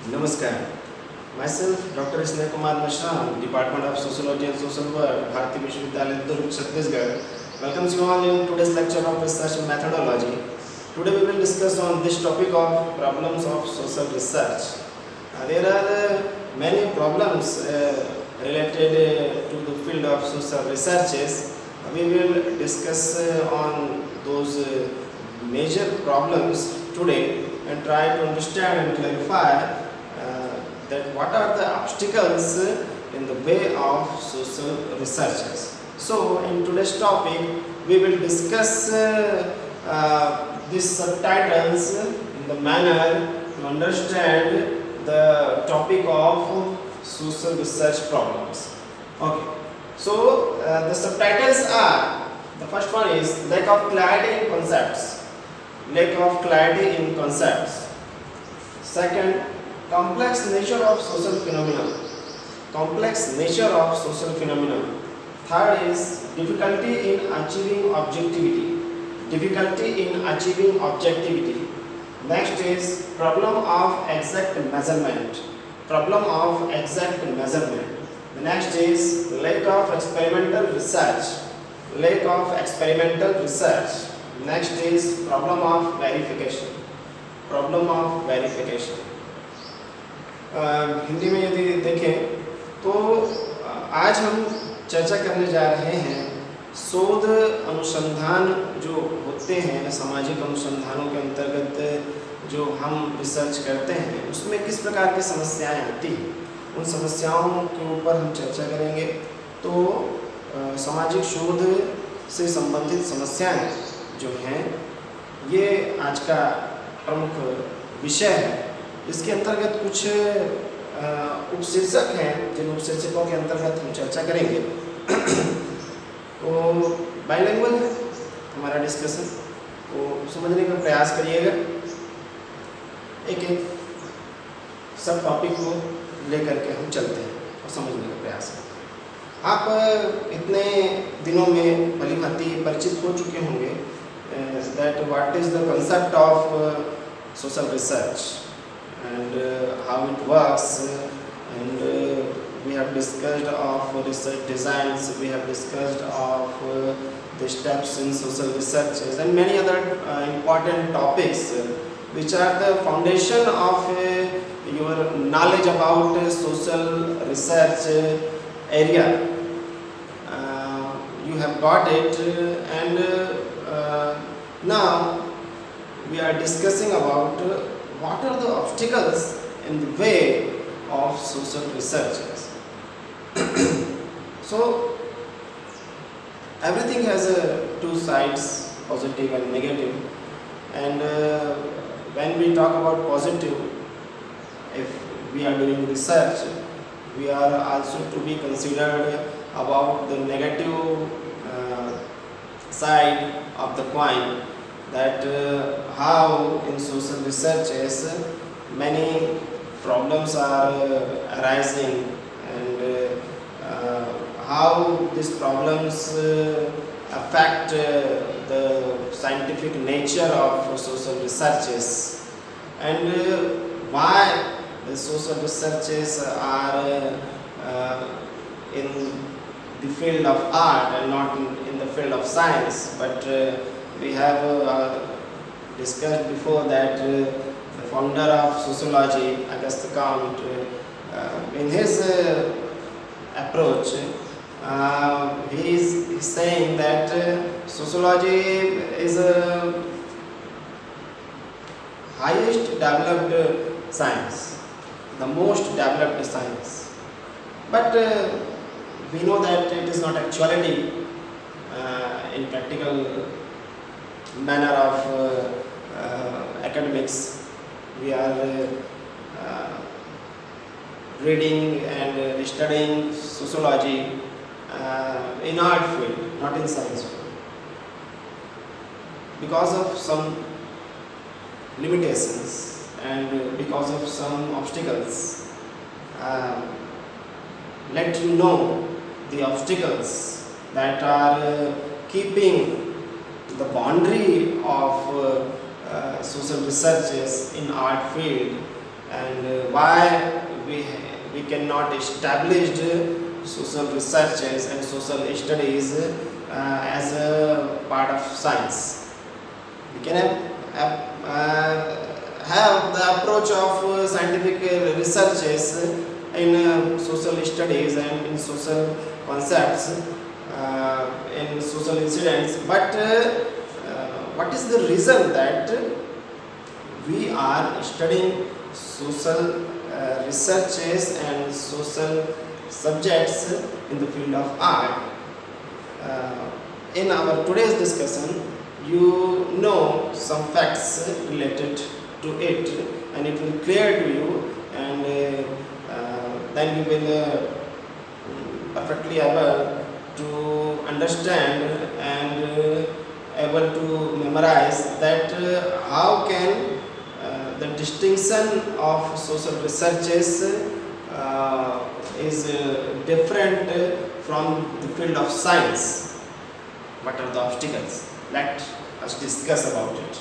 Namaskar. Myself, Dr. Isnay Kumar Mishra, Department of Sociology and Social Work, Bharati Vishwavidyalaya, Durg, Chhattisgarh, welcomes you all in today's lecture of research and methodology. Today we will discuss on this topic of problems of social research. There are many problems related to the field of social researches. We will discuss on those major problems today and try to understand and clarify that what are the obstacles in the way of social researchers. So in today's topic we will discuss these subtitles in the manner to understand the topic of social research problems. Okay, so the subtitles are, the first one is lack of clarity in concepts. Lack of clarity in concepts. Second, complex nature of social phenomena. Complex nature of social phenomena. Third is difficulty in achieving objectivity. Difficulty in achieving objectivity. Next is problem of exact measurement. Problem of exact measurement. The next is lack of experimental research. Lack of experimental research. Next is problem of verification. Problem of verification. Hindi में यदि देखें तो आज हम चर्चा करने जा रहे हैं शोध अनुसंधान जो होते हैं, सामाजिक अनुसंधानों के अंतर्गत जो हम रिसर्च करते हैं उसमें किस प्रकार की समस्याएं आती हैं, उन समस्याओं के ऊपर हम चर्चा करेंगे. तो सामाजिक शोध से संबंधित समस्याएं जो हैं ये आज का प्रमुख विषय है. इसके अंतर्गत कुछ उपशीर्षक हैं जिन उपशीर्षकों के अंतर्गत हम चर्चा करेंगे. तो बाइलिंगुअल है हमारा डिस्कशन, तो समझने का प्रयास करिएगा. एक एक सब टॉपिक को लेकर के हम चलते हैं और समझने का प्रयास करते हैं. आप इतने दिनों में भली भांति परिचित हो चुके होंगे that what is the concept of social research and how it works, and we have discussed of research designs, we have discussed of the steps in social researches and many other important topics which are the foundation of your knowledge about social research area. You have got it, and now we are discussing about what are the obstacles in the way of social researchers. So everything has two sides, positive and negative, and when we talk about positive, if we are doing research, we are also to be considered about the negative side of the coin, that how in social researches many problems are arising, and how these problems affect the scientific nature of social researches, and why the social researches are in the field of art and not in the field of science. But we have discussed before that the founder of sociology, Auguste Comte, in his approach, he is saying that sociology is a highest developed science, the most developed science. But we know that it is not actuality in practical manner of academics. We are reading and studying sociology in art field, not in science field, because of some limitations and because of some obstacles. Let you know the obstacles that are keeping the boundary of social researches in art field and why we cannot establish social researches and social studies as a part of science. We can have the approach of scientific researches in social studies and in social concepts, in social incidents, but what is the reason that we are studying social researches and social subjects in the field of art? In our today's discussion, you know some facts related to it, and it will clear to you, and then you will perfectly able to understand and able to memorize that how can the distinction of social researches is different from the field of science. What are the obstacles? Let us discuss about it.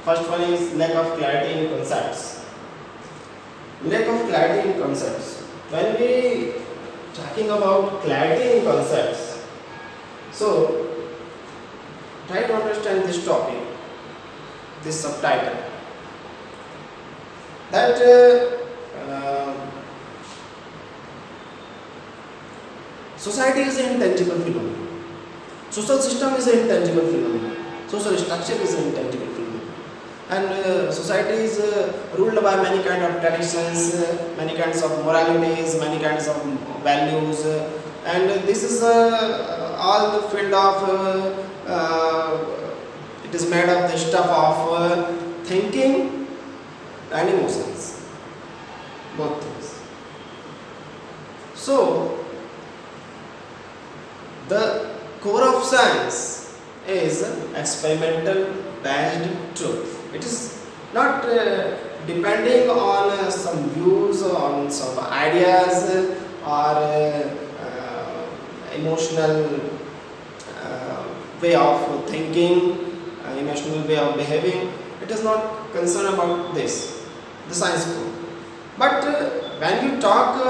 First one is lack of clarity in concepts. Lack of clarity in concepts. When we talking about clarity in concepts, so try to understand this topic, this subtitle, that society is an intangible phenomenon. Social system is an intangible phenomenon. Social structure is an intangible phenomenon. And society is ruled by many kind of traditions, many kinds of moralities, many kinds of values, and this is all the field of it is made of the stuff of thinking and emotions, both things. So the core of science is experimental based truth. It is not depending on some views, on some ideas, or emotional way of thinking, emotional way of behaving. It is not concerned about this, the science core. But when you talk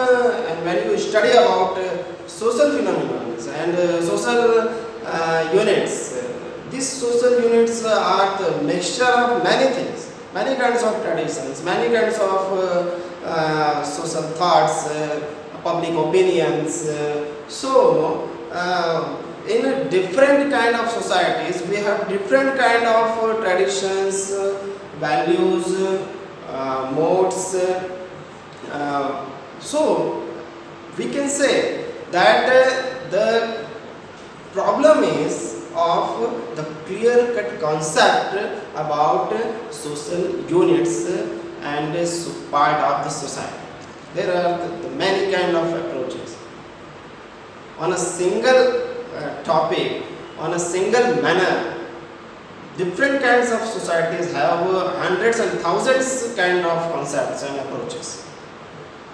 and when you study about social phenomena and social units, these social units are the mixture of many things, many kinds of traditions, many kinds of social thoughts, public opinions. So, in a different kind of societies, we have different kind of traditions, values, modes. So, we can say that the problem is of the clear-cut concept about social units and part of the society. There are the many kind of approaches. On a single topic, on a single manner, different kinds of societies have hundreds and thousands kind of concepts and approaches.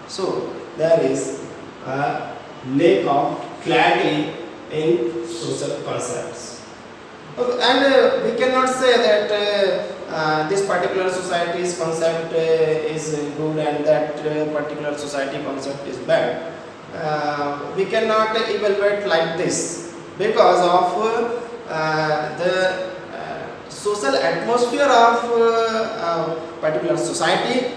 So there is a lack of clarity in social concepts. And we cannot say that this particular society's concept is good and that particular society concept is bad. We cannot evaluate like this because of the social atmosphere of a particular society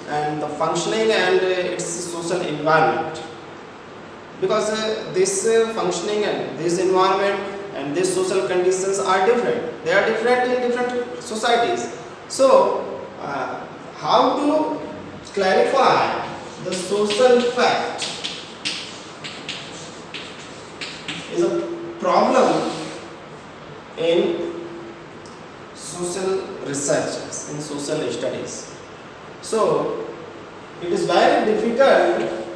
and the functioning and its social environment. Because this functioning and this environment and these social conditions are different. They are different in different societies. So, how to clarify the social fact is a problem in social researches, in social studies. So, it is very difficult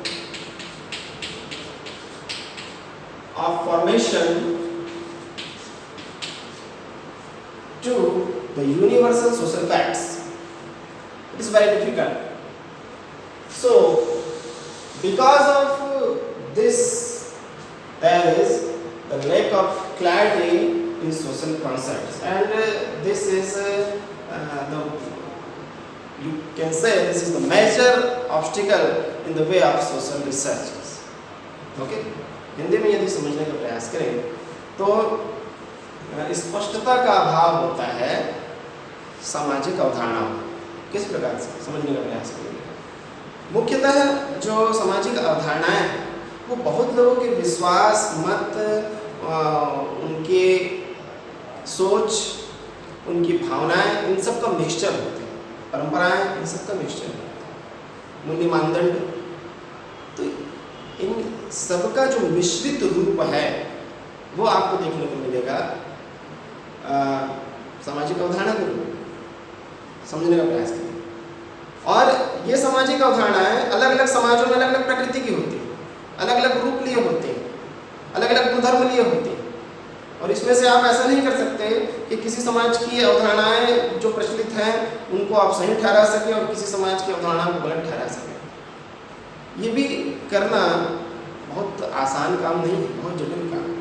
of formation to the universal social facts. It is very difficult. So, because of this, there is the lack of clarity in social concepts, and this is the you can say this is the major obstacle in the way of social researches. Okay? Hindi में यदि समझने का प्रयास करें तो स्पष्टता का अभाव होता है सामाजिक अवधारणाओं। किस प्रकार से समझने का प्रयास करेंगे? मुख्यतः जो सामाजिक अवधारणाएं हैं वो बहुत लोगों के विश्वास, मत, उनके सोच, उनकी भावनाएं, इन सब का मिक्सचर होते हैं, परंपराएं, इन सब का मिक्सचर होता है, मूल्य मानदंड। तो इन सबका जो मिश्रित रूप है वो आपको देखने को मिलेगा सामाजिक अवधारणा के रूप में। समझने का प्रयास करें। और ये सामाजिक अवधारणाएं अलग अलग समाजों में अलग अलग प्रकृति की होती है, अलग अलग रूप लिए होते हैं, अलग अलग गुणधर्म लिए होते हैं। और इसमें से आप ऐसा नहीं कर सकते कि किसी समाज की अवधारणाएं जो प्रचलित हैं उनको आप सही ठहरा सकें और किसी समाज की अवधारणाओं को गलत ठहरा सकें। ये भी करना बहुत आसान काम नहीं है, बहुत जटिल काम है।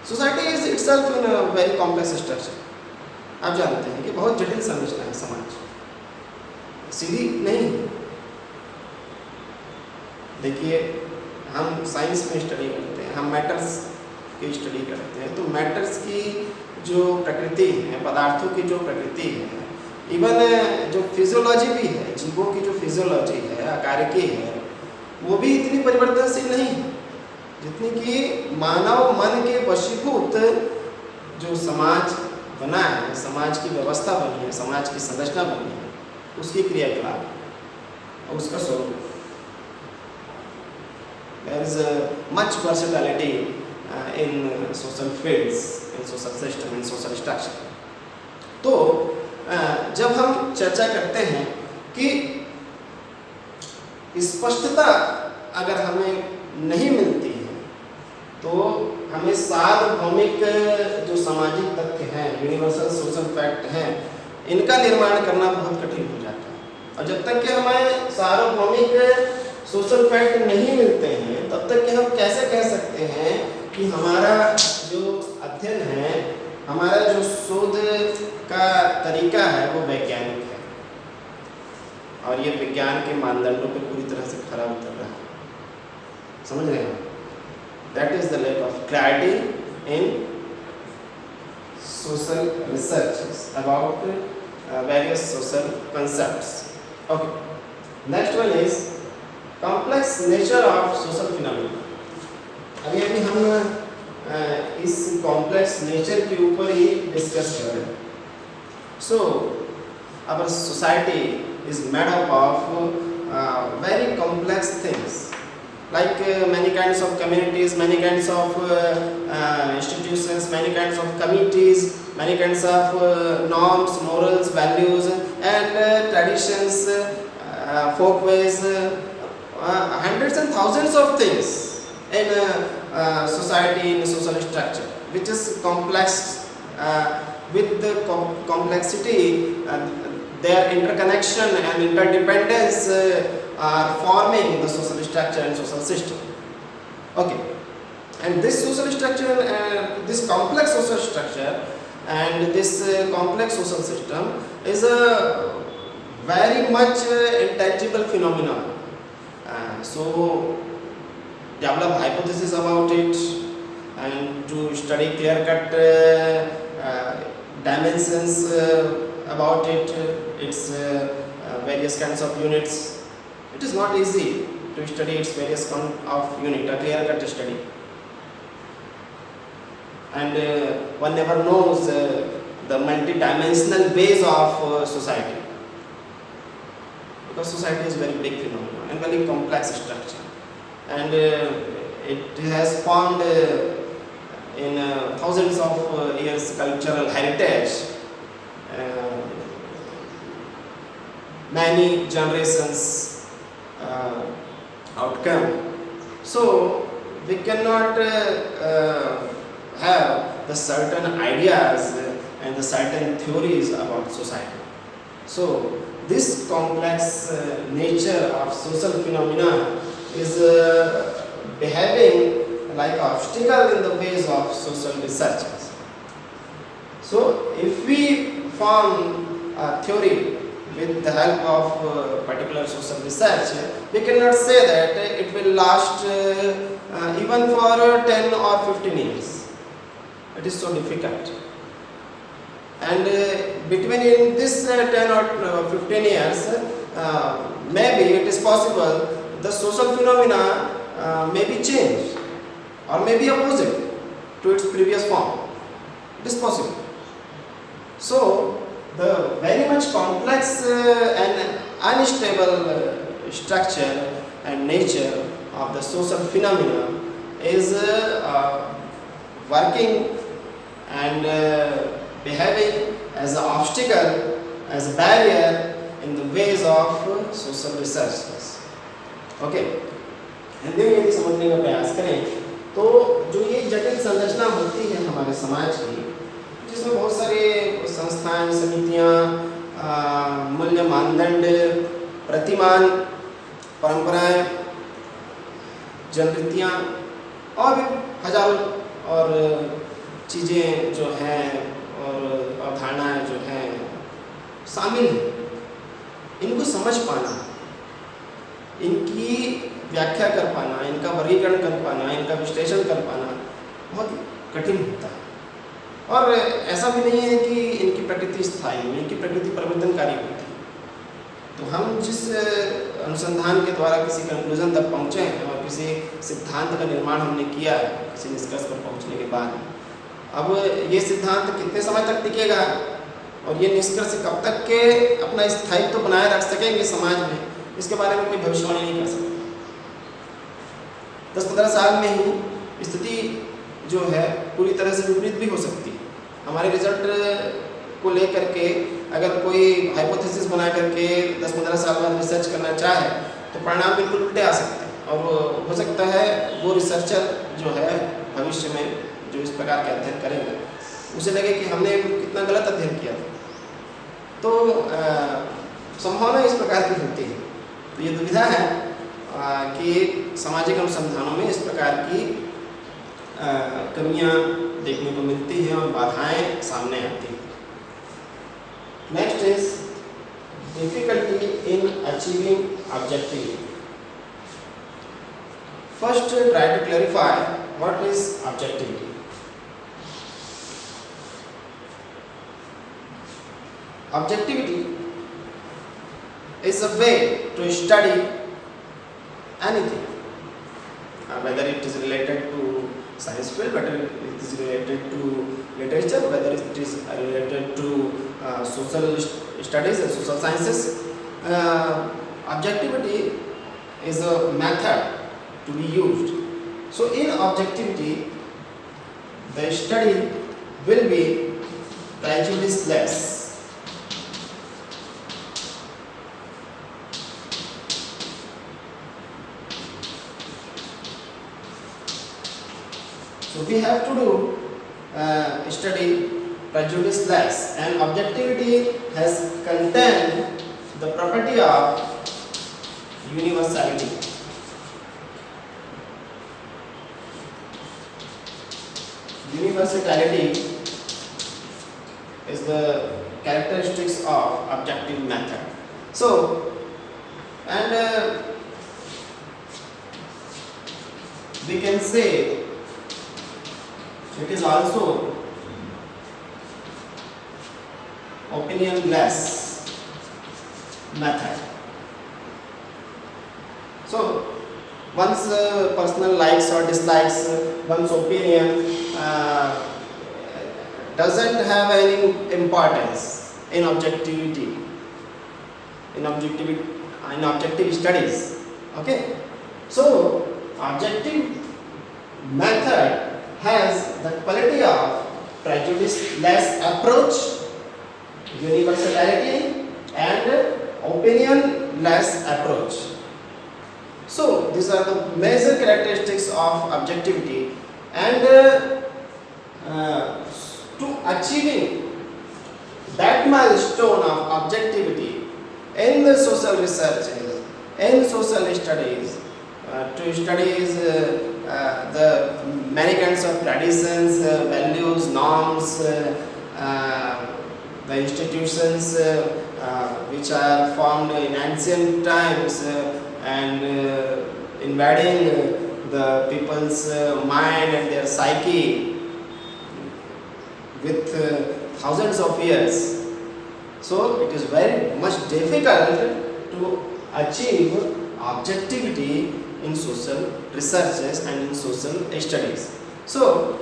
Society is itself in a very complex structure. आप जानते हैं कि बहुत जटिल संरचना है समाज, सीधी नहीं है। देखिए, हम साइंस में स्टडी करते हैं, हम मैटर्स की स्टडी करते हैं, तो मैटर्स की जो प्रकृति है, पदार्थों की जो प्रकृति है, इवन जो फिजियोलॉजी भी है, जीवों की जो फिजियोलॉजी है, आकारिकी है, वो भी इतनी परिवर्तनशील नहीं है जितनी कि मानव मन के वशीभूत जो समाज बना है, समाज की व्यवस्था बनी है, समाज की संरचना बनी है, उसकी क्रियाकलाप और उसका स्वरूप। There is much versatility in social fields, in social system, in social structure. तो जब हम चर्चा करते हैं कि स्पष्टता अगर हमें नहीं मिलती है तो हमें सार्वभौमिक जो सामाजिक तथ्य हैं, यूनिवर्सल सोशल फैक्ट हैं, इनका निर्माण करना बहुत कठिन हो जाता है। और जब तक कि हमें सार्वभौमिक सोशल फैक्ट नहीं मिलते हैं तब तक कि हम कैसे कह सकते हैं कि हमारा जो अध्ययन है, हमारा जो शोध का तरीका है वो वैज्ञानिक है और ये विज्ञान के मानदंडों पे पूरी तरह से खरा उतर रहा है। समझ रहे हैं? That is the lack of clarity in social research about various social concepts. Okay, next one is complex nature of social phenomena. अभी हम इस कॉम्प्लेक्स नेचर के ऊपर ही डिस्कस कर रहे हैं। So our society is made up of very complex things like many kinds of communities, many kinds of institutions, many kinds of committees, many kinds of norms, morals, values and traditions, folkways, hundreds and thousands of things in society, in social structure, which is complex. With the complexity, their interconnection and interdependence are forming the social structure and social system. Okay, and this social structure, this complex social structure and this complex social system is a very much intangible phenomenon. So develop hypothesis about it and to study clear-cut dimensions about it, its various kinds of units. It is not easy to study its various kind of unit, a clear-cut study. And one never knows the multi-dimensional ways of society. Because society is very big phenomenon and very complex structure. And it has formed in thousands of years cultural heritage. Many generations outcome. So we cannot have the certain ideas and the certain theories about society. So this complex nature of social phenomena is behaving like an obstacle in the ways of social researchers. So if we form a theory with the help of particular social research, we cannot say that it will last even for 10 or 15 years. It is so difficult. And between in this 10 or 15 years, maybe it is possible the social phenomena may be changed or may be opposite to its previous form. It is possible. So, the very much complex and unstable structure and nature of the social phenomena is working and behaving as an obstacle, as a barrier in the ways of social researchers. Okay. Hindi में यदि समझने का प्रयास करें तो जो ये जटिल संरचना होती है हमारे समाज की, जिसमें बहुत सारे संस्थाएं, समितियां, मूल्य मानदंड, प्रतिमान, परंपराएं, जनरीतियां और भी हजारों और चीज़ें जो हैं और अवधारणाएं जो हैं शामिल हैं, इनको समझ पाना, इनकी व्याख्या कर पाना, इनका वर्गीकरण कर पाना, इनका विश्लेषण कर पाना बहुत कठिन होता है। और ऐसा भी नहीं है कि इनकी प्रकृति स्थायी है, इनकी प्रकृति परिवर्तनकारी होती है। तो हम जिस अनुसंधान के द्वारा किसी कंक्लूजन तक पहुँचे हैं और किसी सिद्धांत का निर्माण हमने किया है किसी निष्कर्ष पर पहुँचने के बाद, अब ये सिद्धांत कितने समय तक टिकेगा और ये निष्कर्ष कब तक के अपना स्थायित्व तो बनाए रख सकेंगे समाज में, इसके बारे में कोई भविष्यवाणी नहीं कर सकता। 10-15 साल में ही स्थिति जो है पूरी तरह से विपरीत भी हो सकती है। हमारे रिजल्ट को लेकर के अगर कोई हाइपोथेसिस बना करके 10-15 साल बाद रिसर्च करना चाहे तो परिणाम बिल्कुल उल्टे आ सकते हैं और हो सकता है वो रिसर्चर जो है भविष्य में जो इस प्रकार के अध्ययन करेंगे उसे लगे कि हमने कितना गलत अध्ययन किया था। तो संभावना इस प्रकार की होती है। तो ये दुविधा है कि सामाजिक अनुसंधानों में इस प्रकार की कमियां देखने को मिलती हैं और बाधाएं सामने आती हैं। Next is difficulty in achieving objective. First try to clarify what is objectivity. Objectivity is a way to study anything, whether it is related to science field, whether it is related to literature, whether it is related to social studies and social sciences. Objectivity is a method to be used. So in objectivity, the study will be prejudiceless. So we have to do study prejudiceless, and objectivity has contained the property of universality. Universality is the characteristics of objective method. So, and we can say it is also opinionless method. So one's personal likes or dislikes, one's opinion doesn't have any importance in objectivity, in objective studies. Okay, so objective method has the quality of prejudiceless approach, universality, and opinionless approach. So these are the major characteristics of objectivity, and to achieving that milestone of objectivity in the social researches, in social studies, to studies the many kinds of traditions, values, norms, the institutions which are formed in ancient times and invading the people's mind and their psyche with thousands of years. So it is very much difficult to achieve objectivity in social researches and in social studies. So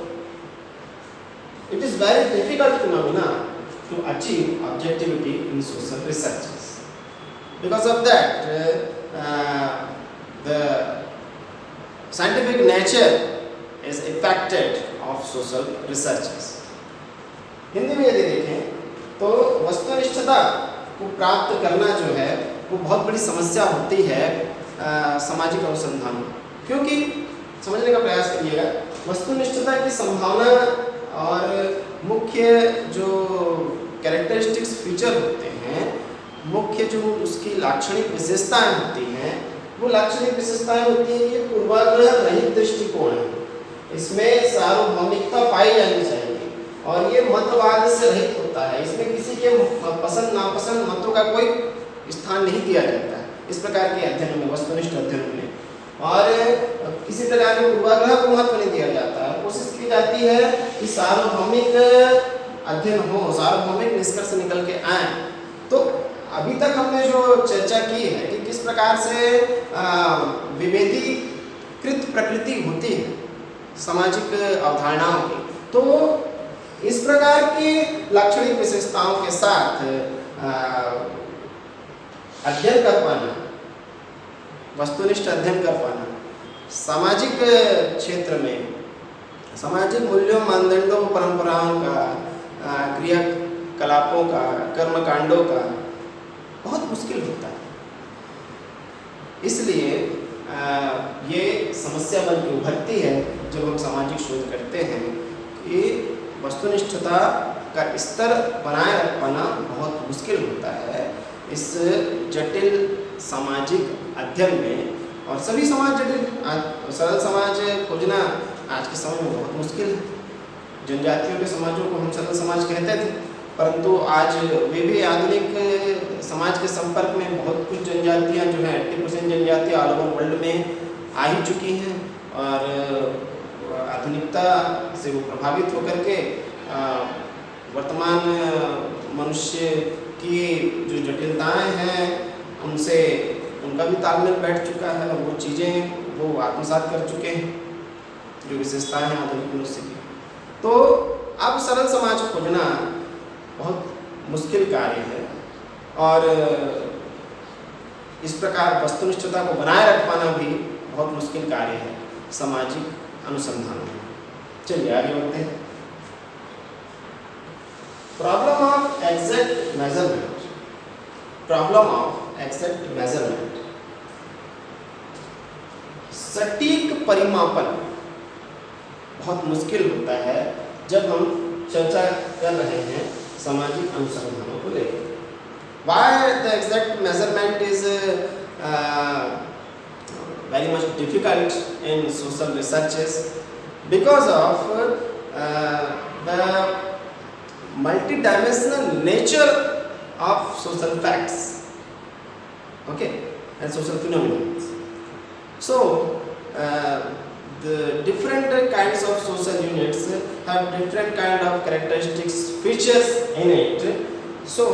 it is very difficult phenomena to achieve objectivity in social researches. Because of that, the scientific nature is affected of social researches. Hindi में यदि देखें तो वस्तुनिष्ठता को प्राप्त करना जो है वो बहुत बड़ी समस्या होती है सामाजिक अनुसंधान में, क्योंकि समझने का प्रयास करिएगा वस्तुनिष्ठता की संभावना और मुख्य जो कैरेक्टरिस्टिक्स फीचर होते हैं, मुख्य जो उसकी लाक्षणिक विशेषताएं होती हैं, वो लाक्षणिक विशेषताएं होती हैं ये पूर्वाग्रह रहित दृष्टिकोण है, इसमें सार्वभौमिकता पाई जानी चाहिए और ये मतवाद से रहित होता है, इसमें किसी के पसंद नापसंद मतों का कोई स्थान नहीं दिया जाता है इस प्रकार के अध्ययन में, वस्तुनिष्ठ अध्ययन में, और किसी प्रकार के पूर्वाग्रह को महत्व नहीं दिया जाता है। कोशिश की जाती है कि सार्वभौमिक अध्ययन हो, सार्वभौमिक निष्कर्ष निकल के आए। तो अभी तक हमने जो चर्चा की है कि किस प्रकार से विभेदीकृत प्रकृति होती है सामाजिक अवधारणाओं की, तो इस प्रकार की लाक्षणिक विशेषताओं के साथ अध्ययन कर पाना, वस्तुनिष्ठ अध्ययन कर पाना, सामाजिक क्षेत्र में सामाजिक मूल्यों, मानदंडों, परंपराओं का, क्रियाकलापों का, कर्मकांडों का बहुत मुश्किल होता है। इसलिए ये समस्या बन के उभरती है जब हम सामाजिक शोध करते हैं कि वस्तुनिष्ठता का स्तर बनाए रख पाना बहुत मुश्किल होता है इस जटिल सामाजिक अध्ययन में, और सभी समाज जटिल, सरल समाज खोजना आज के समय में बहुत मुश्किल है। जनजातियों के समाजों को हम सरल समाज कहते थे, परंतु आज वे भी आधुनिक समाज के संपर्क में बहुत कुछ जनजातियाँ जो हैं 80% जनजातियाँ ऑल ओवर वर्ल्ड में आ ही चुकी हैं और आधुनिकता से वो प्रभावित होकर के वर्तमान मनुष्य की जो जटिलताएं हैं उनसे उनका भी तालमेल बैठ चुका है, वो चीज़ें वो आत्मसात कर चुके हैं जो विशेषताएं हैं आधुनिक मनुष्य की। तो अब सरल समाज खोजना बहुत मुश्किल कार्य है और इस प्रकार वस्तुनिष्ठता को बनाए रख पाना भी बहुत मुश्किल कार्य है सामाजिक अनुसंधान में। चलिए आगे बढ़ते हैं। Problem of exact measurement, problem of exact measurement, सटीक परिमापन बहुत मुश्किल होता है जब हम चर्चा कर रहे हैं सामाजिक अनुसंधानों को लेकर। Why the exact measurement is very much difficult in social researches? Because of the multidimensional nature of social facts, okay, and social phenomena. So the different kinds of social units have different kind of characteristics, features in it. So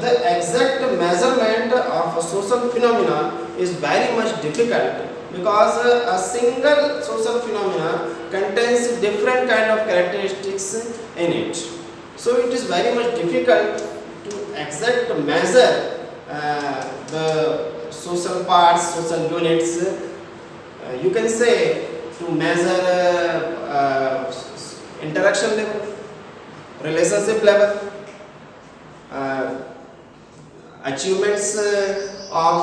the exact measurement of a social phenomena is very much difficult because a single social phenomena contains different kind of characteristics in it. So it is very much difficult to exact measure the social parts, social units. You can say to measure interaction level, relationship level, achievements of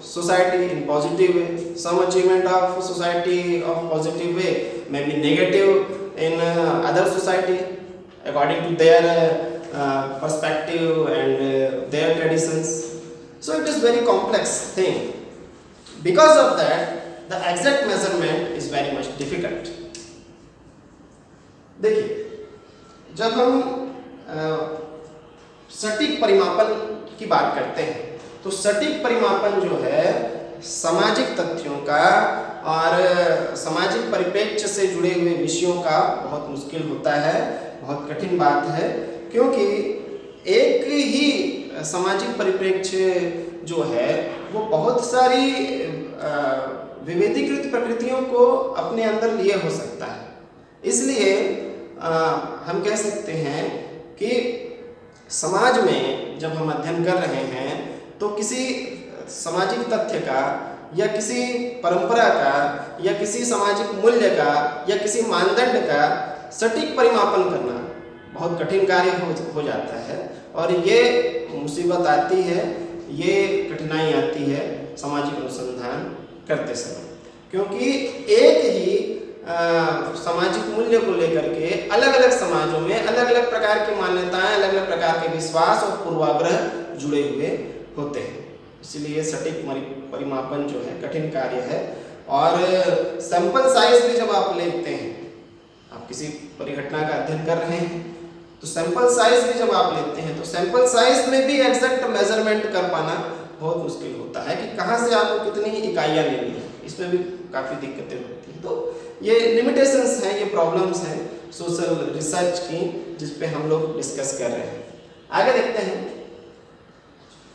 society in positive way. Some achievement of society of positive way may be negative in other society according to their perspective and their traditions. So it is very complex thing. Because of that, the exact measurement is very much difficult. देखिए, जब हम सटीक परिमापन की बात करते हैं। तो सटीक परिमापन जो है सामाजिक तथ्यों का और सामाजिक परिप्रेक्ष्य से जुड़े हुए विषयों का बहुत मुश्किल होता है, बहुत कठिन बात है, क्योंकि एक ही सामाजिक परिप्रेक्ष्य जो है वो बहुत सारी विभेदीकृत प्रकृतियों को अपने अंदर लिए हो सकता है। इसलिए हम कह सकते हैं कि समाज में जब हम अध्ययन कर रहे हैं तो किसी सामाजिक तथ्य का या किसी परंपरा का या किसी सामाजिक मूल्य का या किसी मानदंड का सटीक परिमापन करना बहुत कठिन कार्य हो जाता है, और ये मुसीबत आती है, ये कठिनाई आती है सामाजिक अनुसंधान करते समय, क्योंकि एक ही सामाजिक मूल्य को लेकर के अलग अलग समाजों में अलग अलग प्रकार की मान्यताएं, अलग अलग प्रकार के विश्वास और पूर्वाग्रह जुड़े हुए होते हैं। इसलिए सटीक परिमापन जो है कठिन कार्य है। और सैंपल साइज भी जब आप लेते हैं, आप किसी परिघटना का अध्ययन कर रहे हैं तो सैंपल साइज भी जब आप लेते हैं तो सैंपल साइज में भी एग्जैक्ट मेजरमेंट कर पाना बहुत मुश्किल होता है कि कहाँ से आपको कितनी इकाइयाँ लेनी है, इसमें भी काफ़ी दिक्कतें होती हैं। तो ये लिमिटेशंस हैं, ये प्रॉब्लम्स हैं सोशल रिसर्च की, जिस पे हम लोग डिस्कस कर रहे हैं। आगे देखते हैं,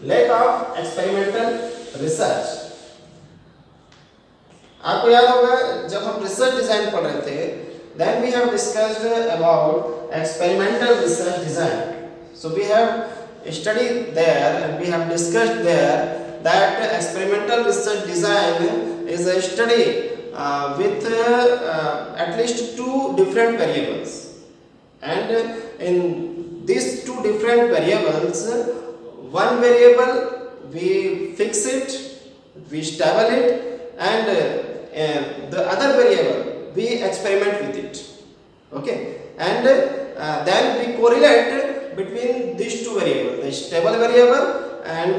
लैक ऑफ एक्सपेरिमेंटल रिसर्च। आपको याद होगा जब हम रिसर्च डिजाइन पढ़ रहे थे, then we have discussed about experimental research design. So we have studied there and we have discussed there that experimental research design is a study with at least two different variables, and in these two different variables, one variable we fix it, we stable it, and the other variable we experiment with it. Okay, and then we correlate between these two variables, the stable variable and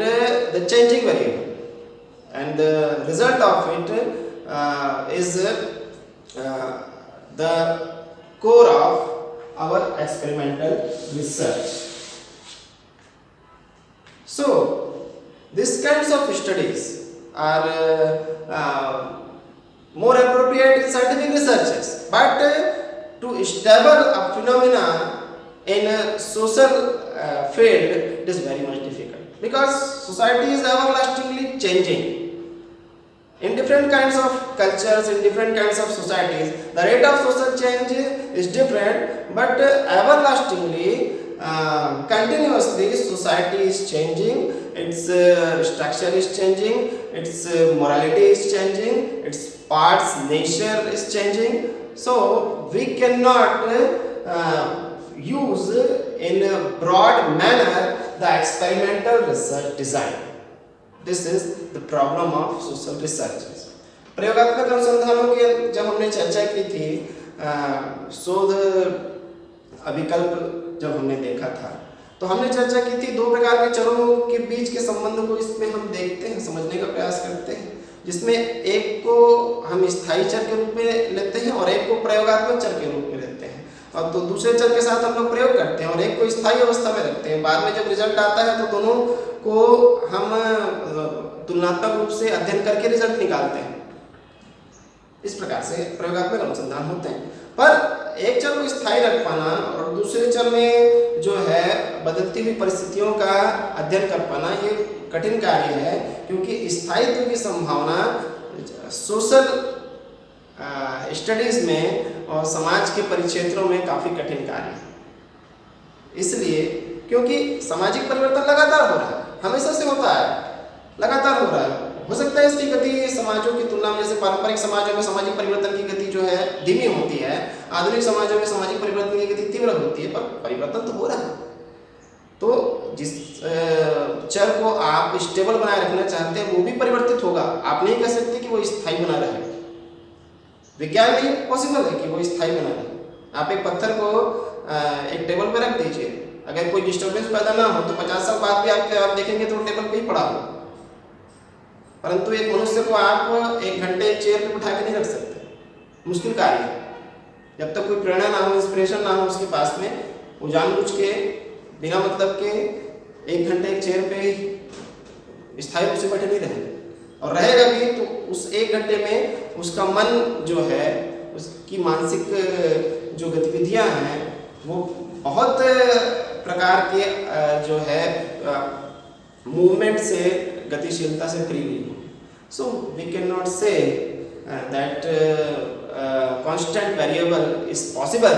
the changing variable, and the result of it is the core of our experimental research. So these kinds of studies are more appropriate in scientific researches, but to stable a phenomena in a social field, it is very much difficult, because society is everlastingly changing. In different kinds of cultures, in different kinds of societies, the rate of social change is different, but everlastingly, continuously, society is changing, its structure is changing, its morality is changing, its parts nature is changing. So we cannot use in a broad manner the experimental research design. This is the problem of social researches. प्रयोगात्मक अनुसंधानों की जब हमने चर्चा की थी, शोध अभिकल्प जब हमने देखा था, तो हमने चर्चा की थी दो प्रकार के चरों के बीच के संबंध को इसमें हम देखते हैं, समझने का प्रयास करते हैं, जिसमें एक को हम स्थायी चर के रूप में लेते हैं और एक को प्रयोगात्मक चर के रूप में लेते हैं, और तो दूसरे चर के साथ हम लोग प्रयोग करते हैं और एक को स्थायी अवस्था में रखते हैं। बाद में जब रिजल्ट आता है तो दोनों को हम तुलनात्मक रूप से अध्ययन करके रिजल्ट निकालते हैं। इस प्रकार से प्रयोगात्मक अनुसंधान होते हैं। पर एक चर को स्थायी रख पाना और दूसरे चर में जो है बदलती हुई परिस्थितियों का अध्ययन कर पाना, ये कठिन कार्य है, क्योंकि स्थायित्व की संभावना सोशल स्टडीज में और समाज के परिक्षेत्रों में काफ़ी कठिन कार्य है। इसलिए क्योंकि सामाजिक परिवर्तन लगातार हो रहा है, हमेशा से होता है, लगातार हो रहा है। हो सकता है इसकी गति समाजों की तुलना में, जैसे पारंपरिक समाजों में सामाजिक परिवर्तन की गति जो है धीमी होती है, आधुनिक समाजों में सामाजिक परिवर्तन की गति तीव्र होती है, पर परिवर्तन तो हो रहा है। तो जिस चर को आप स्टेबल बनाए रखना चाहते हैं वो भी परिवर्तित होगा, आप नहीं कह सकते कि वो स्थायी बना रहे। विज्ञान में ये पॉसिबल है कि वो स्थायी बना रहे। आप एक पत्थर को एक टेबल पर रख दीजिए, अगर कोई डिस्टर्बेंस पैदा ना हो तो 50 साल बाद भी आप देखेंगे तो टेबल पे ही पड़ा हो, परंतु एक मनुष्य को आप 1 घंटे एक चेयर पे बिठा के नहीं रख सकते, मुश्किल कार्य है। जब तक कोई प्रेरणा ना हो, इंस्पिरेशन ना हो उसके पास में, वो जानबूझ के बिना मतलब के 1 घंटे एक चेयर पे स्थायी रूप से बैठे नहीं रहेगा, और रहेगा भी तो उस 1 घंटे में उसका मन जो है, उसकी मानसिक जो गतिविधियां हैं वो बहुत प्रकार के जो है मूवमेंट से, गतिशीलता से फ्री हुई होगी। So we can not say that constant variable is possible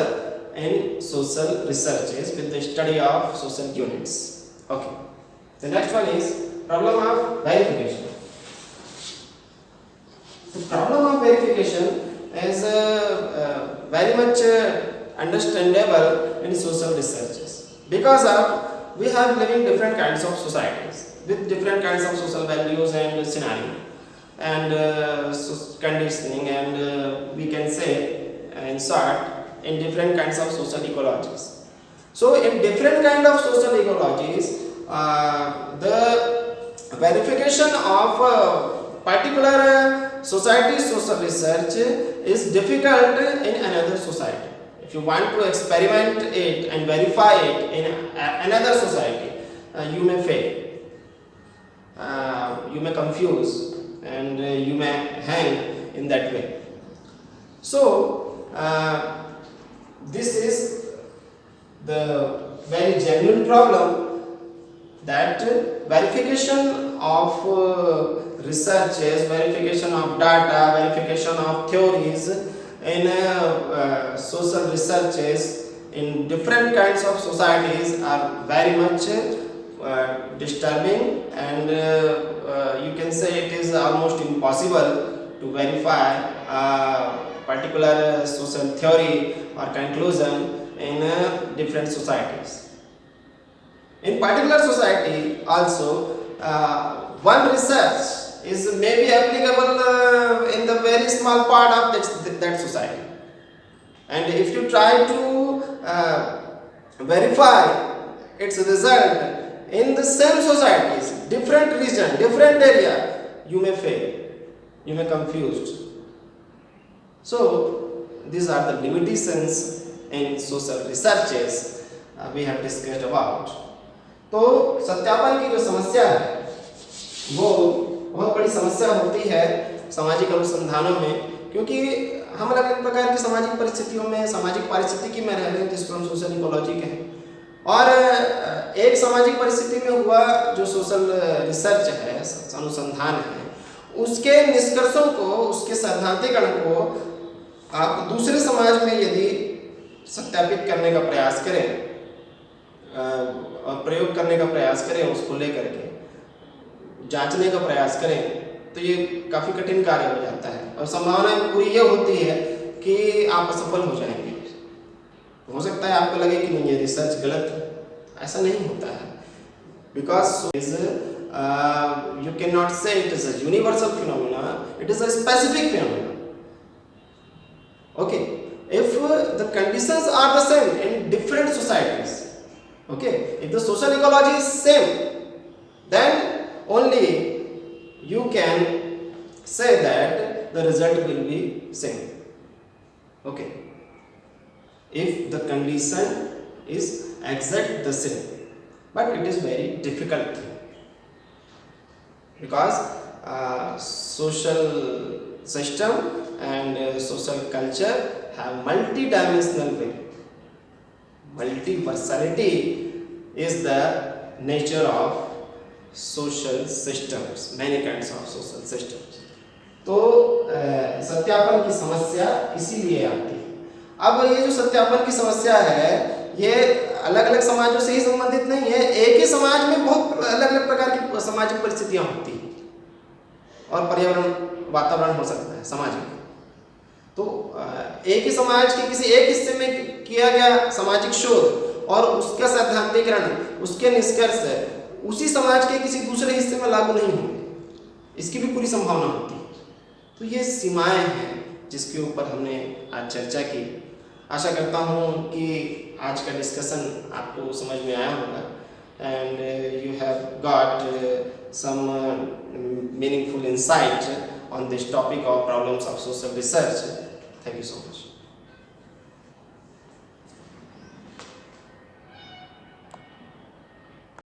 in social researches with the study of social units. Okay, the next one is problem of verification. The problem of verification is very much understandable in social researches, because of we have living different kinds of societies with different kinds of social values and scenario and conditioning, and we can say in short in different kinds of social ecologies. So in different kind of social ecologies, the verification of particular society social research is difficult in another society. If you want to experiment it and verify it in another society, you may fail, you may confuse, and you may hang in that way. So this is the very genuine problem, that verification of researches, verification of data, verification of theories in social researches in different kinds of societies are very much disturbing, and you can say it is almost impossible to verify particular social theory or conclusion in different societies. In particular society also, one research is maybe applicable in the very small part of that society, and if you try to verify its result in the same societies, different region, different area, you may fail, you may confused. So these are the limitations in social researches we have discussed about. तो सत्यापन की जो समस्या है वो बहुत बड़ी समस्या होती है सामाजिक अनुसंधानों में, क्योंकि हम अलग अलग प्रकार की सामाजिक परिस्थितियों में, सामाजिक पारिस्थितिकी में रह रहे हैं जिसको हम सोशल इकोलॉजी कहें, और एक सामाजिक परिस्थिति में हुआ जो सोशल रिसर्च है, अनुसंधान है, उसके निष्कर्षों को, उसके सैद्धांतिकरण को आप दूसरे समाज में यदि सत्यापित करने का प्रयास करें और प्रयोग करने का प्रयास करें, उसको लेकर के जांचने का प्रयास करें, तो ये काफ़ी कठिन कार्य हो जाता है, और संभावना पूरी ये होती है कि आप असफल हो जाएंगे। हो सकता है आपको लगे कि नहीं ये रिसर्च गलत है, ऐसा नहीं होता है, because you cannot say it is a universal phenomena, it is a specific phenomena. Okay, if the conditions are the same in different societies, okay, if the social ecology is same, then only you can say that the result will be same. Okay, if the condition is exact the same, but it is very difficult thing, because social system and social culture have multi-dimensional way. Multi-personality is the nature of social systems, many kinds of social systems. तो सत्यापन की समस्या इसीलिए आती है। अब ये जो सत्यापन की समस्या है, ये अलग अलग समाजों से ही संबंधित नहीं है, एक ही समाज में बहुत अलग अलग प्रकार की सामाजिक परिस्थितियां होती हैं, और पर्यावरण, वातावरण हो सकता है सामाजिक। तो एक ही समाज के किसी एक हिस्से में किया गया सामाजिक शोध और उसका सैद्धांतिकरण, उसके निष्कर्ष उसी समाज के किसी दूसरे हिस्से में लागू नहीं होंगे, इसकी भी पूरी संभावना होती है। तो ये सीमाएं हैं जिसके ऊपर हमने आज चर्चा की। आशा करता हूँ कि आज का डिस्कशन आपको समझ में आया होगा, and you have got some meaningful insight on this topic of problems of social research. Thank you so much.